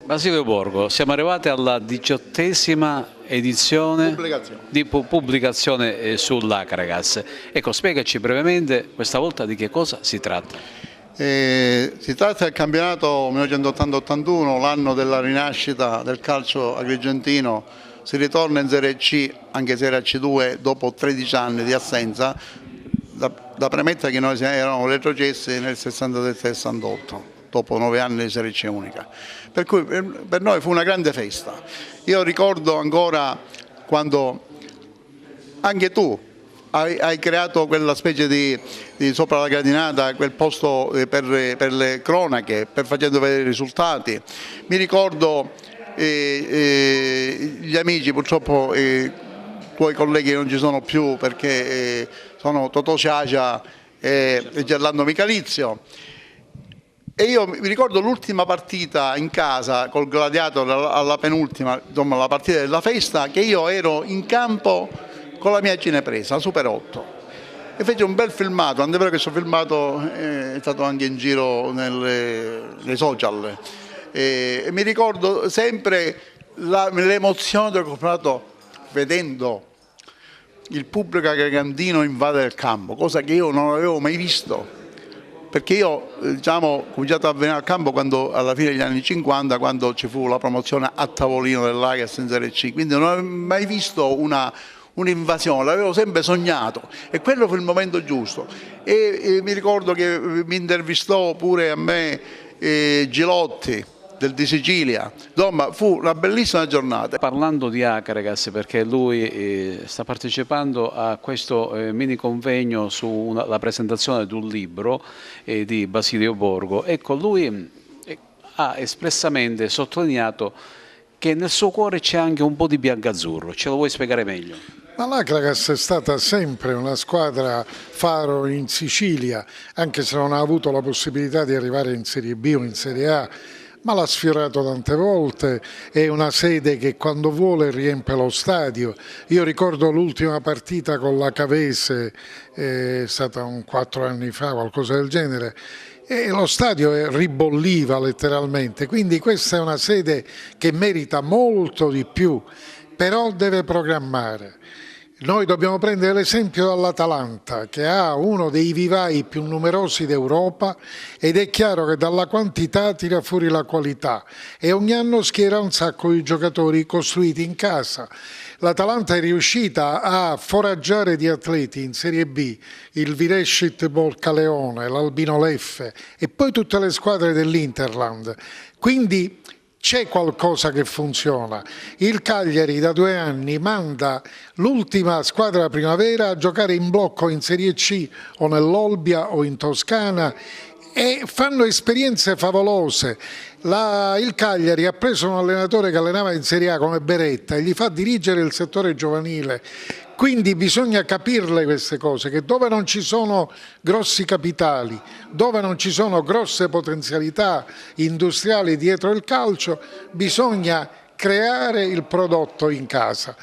Basilio Borgo, siamo arrivati alla 18ª edizione di pubblicazione sull'Acragas. Ecco, spiegaci brevemente questa volta di che cosa si tratta. Si tratta del campionato 1980-81, l'anno della rinascita del calcio agrigentino. Si ritorna in Serie C, anche Serie C2, dopo 13 anni di assenza. Da premettere che noi eravamo retrocessi nel 67-68. Dopo 9 anni di Serie C unica, per cui per noi fu una grande festa. Io ricordo ancora quando anche tu hai creato quella specie di sopra la gradinata, quel posto per le cronache, per facendo vedere i risultati. Mi ricordo gli amici, purtroppo tuoi colleghi non ci sono più perché sono Totò Ciacia e Gerlando Michalizio. E io mi ricordo l'ultima partita in casa col Gladiator alla penultima, insomma la partita della festa, che io ero in campo con la mia cinepresa, la Super 8. E fece un bel filmato, anche vero che questo filmato è stato anche in giro nei social. E mi ricordo sempre l'emozione del campionato vedendo il pubblico agrigentino invadere il campo, cosa che io non avevo mai visto. Perché io ho cominciato a venire al campo alla fine degli anni 50, quando ci fu la promozione a tavolino dell'Ajax in Serie C, quindi non avevo mai visto un'invasione, l'avevo sempre sognato e quello fu il momento giusto. E mi ricordo che mi intervistò pure a me Gilotti di Sicilia, insomma fu una bellissima giornata. Parlando di Acragas, perché lui sta partecipando a questo mini convegno sulla presentazione di un libro di Basilio Borgo, ecco, lui ha espressamente sottolineato che nel suo cuore c'è anche un po' di biancazzurro. Ce lo vuoi spiegare meglio? Ma l'Acragas è stata sempre una squadra faro in Sicilia, anche se non ha avuto la possibilità di arrivare in Serie B o in Serie A, ma l'ha sfiorato tante volte, è una sede che quando vuole riempie lo stadio. Io ricordo l'ultima partita con la Cavese, è stata 4 anni fa, qualcosa del genere, e lo stadio ribolliva letteralmente, quindi questa è una sede che merita molto di più, però deve programmare. Noi dobbiamo prendere l'esempio dall'Atalanta, che ha uno dei vivai più numerosi d'Europa ed è chiaro che dalla quantità tira fuori la qualità e ogni anno schiera un sacco di giocatori costruiti in casa. L'Atalanta è riuscita a foraggiare di atleti in Serie B, il Virescit Bolcaleone, l'Albino Leffe e poi tutte le squadre dell'Interland. Quindi c'è qualcosa che funziona. Il Cagliari da 2 anni manda l'ultima squadra primavera a giocare in blocco in Serie C o nell'Olbia o in Toscana e fanno esperienze favolose. Il Cagliari ha preso un allenatore che allenava in Serie A come Beretta e gli fa dirigere il settore giovanile. Quindi bisogna capirle queste cose, che dove non ci sono grossi capitali, dove non ci sono grosse potenzialità industriali dietro il calcio, bisogna creare il prodotto in casa.